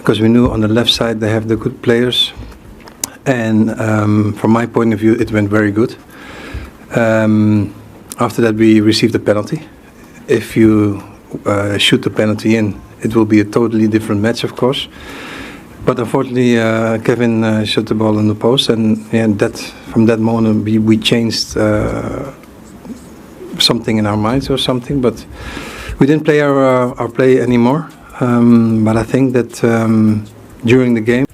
because we knew on the left side they have the good players, and from my point of view, it went very good. After that, we received a penalty. If you shoot the penalty in, it will be a totally different match, of course. But unfortunately, Kevin shot the ball in the post, and from that moment we changed something in our minds or something. But we didn't play our play anymore. But I think that during the game.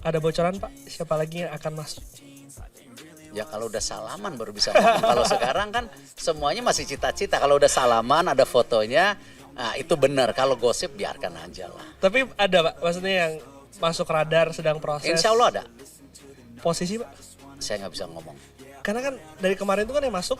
Ada bocoran Pak, siapa lagi yang akan masuk? Ya kalau udah salaman baru bisa ngomong. Kalau sekarang kan semuanya masih cita-cita. Kalau udah salaman ada fotonya, nah itu benar. Kalau gosip biarkan aja lah. Tapi ada Pak, maksudnya yang masuk radar sedang proses. Insya Allah ada. Posisi Pak? Saya nggak bisa ngomong. Karena kan dari kemarin itu kan yang masuk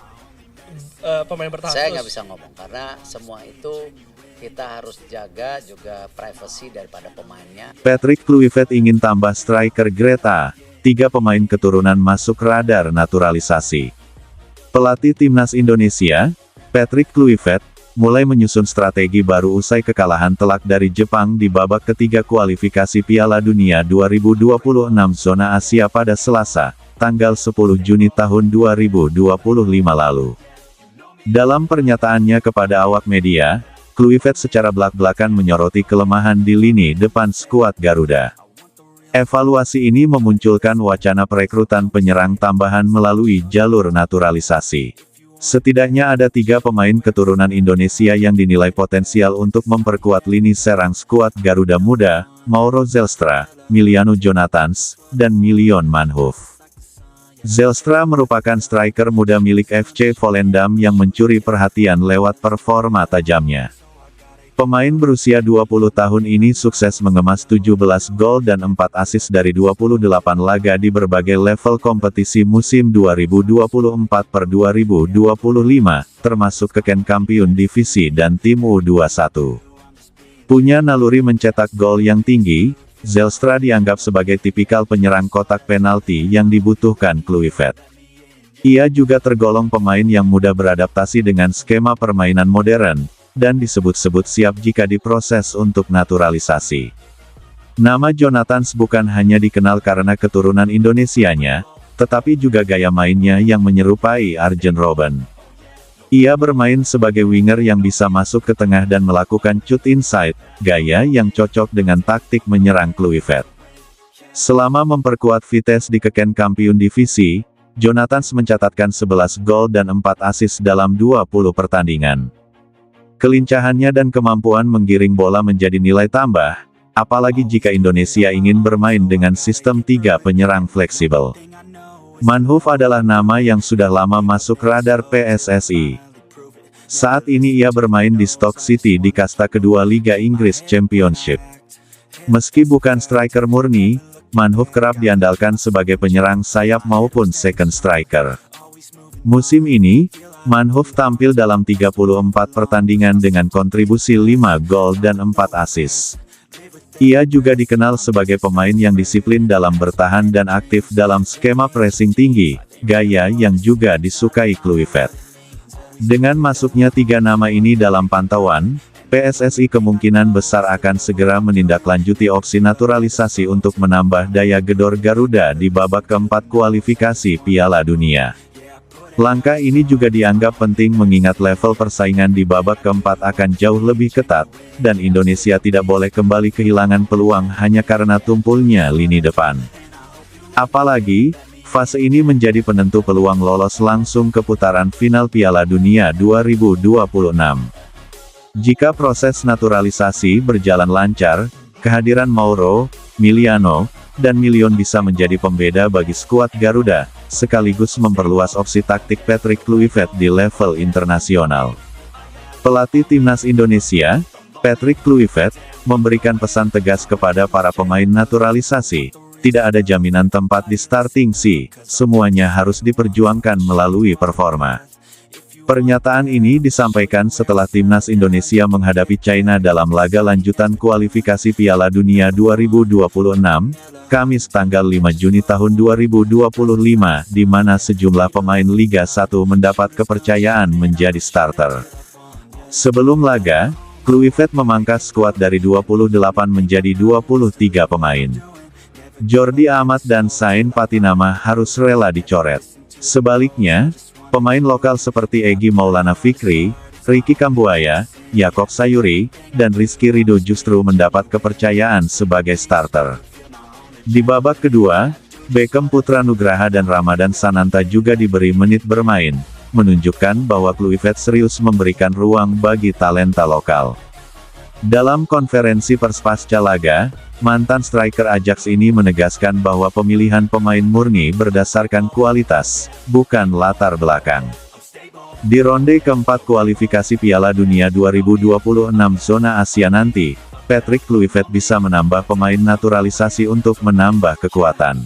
pemain bertahan. Saya nggak bisa ngomong karena semua itu kita harus jaga juga privasi daripada pemainnya. Patrick Kluivert ingin tambah striker Greta. 3 pemain keturunan masuk radar naturalisasi. Pelatih Timnas Indonesia, Patrick Kluivert, mulai menyusun strategi baru usai kekalahan telak dari Jepang di babak ketiga kualifikasi Piala Dunia 2026 zona Asia pada Selasa, tanggal 10 Juni tahun 2025 lalu. Dalam pernyataannya kepada awak media, Kluivert secara belak-belakan menyoroti kelemahan di lini depan skuad Garuda. Evaluasi ini memunculkan wacana perekrutan penyerang tambahan melalui jalur naturalisasi. Setidaknya ada 3 pemain keturunan Indonesia yang dinilai potensial untuk memperkuat lini serang skuad Garuda Muda, Mauro Zelstra, Miliano Jonathans, dan Milion Manhoef. Zelstra merupakan striker muda milik FC Volendam yang mencuri perhatian lewat performa tajamnya. Pemain berusia 20 tahun ini sukses mengemas 17 gol dan 4 assist dari 28 laga di berbagai level kompetisi musim 2024-2025, termasuk Keken Kampiun Divisi dan tim U21. Punya naluri mencetak gol yang tinggi, Zelstra dianggap sebagai tipikal penyerang kotak penalti yang dibutuhkan Kluivert. Ia juga tergolong pemain yang mudah beradaptasi dengan skema permainan modern, dan disebut-sebut siap jika diproses untuk naturalisasi. Nama Jonathans bukan hanya dikenal karena keturunan Indonesianya, tetapi juga gaya mainnya yang menyerupai Arjen Robben. Ia bermain sebagai winger yang bisa masuk ke tengah dan melakukan shoot inside, gaya yang cocok dengan taktik menyerang Kluivert. Selama memperkuat Vitesse di Keken Kampiun Divisi, Jonathans mencatatkan 11 gol dan 4 assist dalam 20 pertandingan. Kelincahannya dan kemampuan menggiring bola menjadi nilai tambah, apalagi jika Indonesia ingin bermain dengan sistem 3 penyerang fleksibel. Manhoef adalah nama yang sudah lama masuk radar PSSI. Saat ini ia bermain di Stoke City di kasta kedua Liga Inggris Championship. Meski bukan striker murni, Manhoef kerap diandalkan sebagai penyerang sayap maupun second striker. Musim ini, Manhoef tampil dalam 34 pertandingan dengan kontribusi 5 gol dan 4 assist. Ia juga dikenal sebagai pemain yang disiplin dalam bertahan dan aktif dalam skema pressing tinggi, gaya yang juga disukai Kluivert. Dengan masuknya 3 nama ini dalam pantauan, PSSI kemungkinan besar akan segera menindaklanjuti opsi naturalisasi untuk menambah daya gedor Garuda di babak keempat kualifikasi Piala Dunia. Langkah ini juga dianggap penting mengingat level persaingan di babak keempat akan jauh lebih ketat, dan Indonesia tidak boleh kembali kehilangan peluang hanya karena tumpulnya lini depan. Apalagi, fase ini menjadi penentu peluang lolos langsung ke putaran final Piala Dunia 2026. Jika proses naturalisasi berjalan lancar, kehadiran Mauro, Miliano, dan Milion bisa menjadi pembeda bagi skuad Garuda, sekaligus memperluas opsi taktik Patrick Kluivert di level internasional. Pelatih Timnas Indonesia, Patrick Kluivert, memberikan pesan tegas kepada para pemain naturalisasi, tidak ada jaminan tempat di starting sih, semuanya harus diperjuangkan melalui performa. Pernyataan ini disampaikan setelah timnas Indonesia menghadapi China dalam laga lanjutan kualifikasi Piala Dunia 2026, Kamis tanggal 5 Juni tahun 2025, di mana sejumlah pemain Liga 1 mendapat kepercayaan menjadi starter. Sebelum laga, Kluivert memangkas skuad dari 28 menjadi 23 pemain. Jordi Amat dan Sain Patinama harus rela dicoret. Sebaliknya, pemain lokal seperti Egy Maulana Fikri, Ricky Kambuaya, Yakob Sayuri, dan Rizky Ridho justru mendapat kepercayaan sebagai starter. Di babak kedua, Beckham Putra Nugraha dan Ramadan Sananta juga diberi menit bermain, menunjukkan bahwa Kluivert serius memberikan ruang bagi talenta lokal. Dalam konferensi pers pasca laga, mantan striker Ajax ini menegaskan bahwa pemilihan pemain murni berdasarkan kualitas, bukan latar belakang. Di ronde keempat kualifikasi Piala Dunia 2026 zona Asia nanti, Patrick Kluivert bisa menambah pemain naturalisasi untuk menambah kekuatan.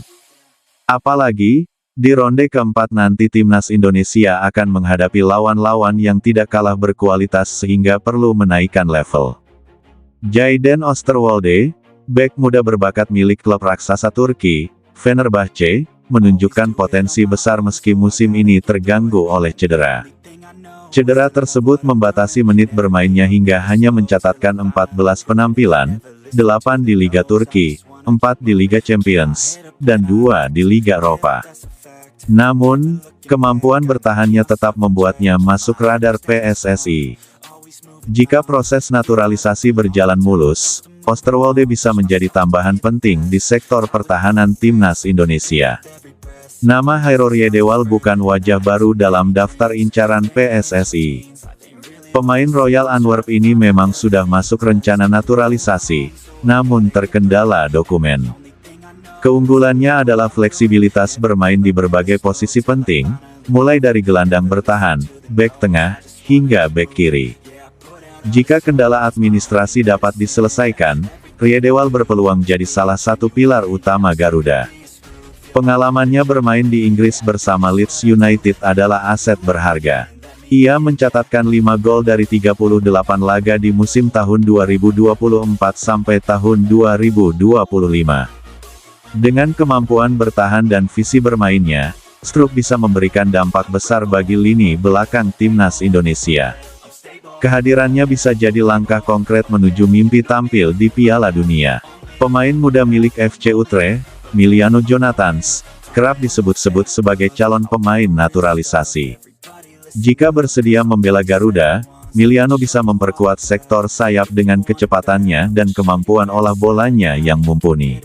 Apalagi, di ronde keempat nanti timnas Indonesia akan menghadapi lawan-lawan yang tidak kalah berkualitas sehingga perlu menaikkan level. Jayden Osterwolde, bek muda berbakat milik klub raksasa Turki, Fenerbahce, menunjukkan potensi besar meski musim ini terganggu oleh cedera. Cedera tersebut membatasi menit bermainnya hingga hanya mencatatkan 14 penampilan, 8 di Liga Turki, 4 di Liga Champions, dan 2 di Liga Eropa. Namun, kemampuan bertahannya tetap membuatnya masuk radar PSSI. Jika proses naturalisasi berjalan mulus, Osterwolde bisa menjadi tambahan penting di sektor pertahanan timnas Indonesia. Nama Hairor Yedewal bukan wajah baru dalam daftar incaran PSSI. Pemain Royal Antwerp ini memang sudah masuk rencana naturalisasi, namun terkendala dokumen. Keunggulannya adalah fleksibilitas bermain di berbagai posisi penting, mulai dari gelandang bertahan, bek tengah, hingga bek kiri. Jika kendala administrasi dapat diselesaikan, Riedewal berpeluang jadi salah satu pilar utama Garuda. Pengalamannya bermain di Inggris bersama Leeds United adalah aset berharga. Ia mencatatkan 5 gol dari 38 laga di musim tahun 2024 sampai tahun 2025. Dengan kemampuan bertahan dan visi bermainnya, Struijk bisa memberikan dampak besar bagi lini belakang timnas Indonesia. Kehadirannya bisa jadi langkah konkret menuju mimpi tampil di Piala Dunia. Pemain muda milik FC Utrecht, Miliano Jonathans, kerap disebut-sebut sebagai calon pemain naturalisasi. Jika bersedia membela Garuda, Miliano bisa memperkuat sektor sayap dengan kecepatannya dan kemampuan olah bolanya yang mumpuni.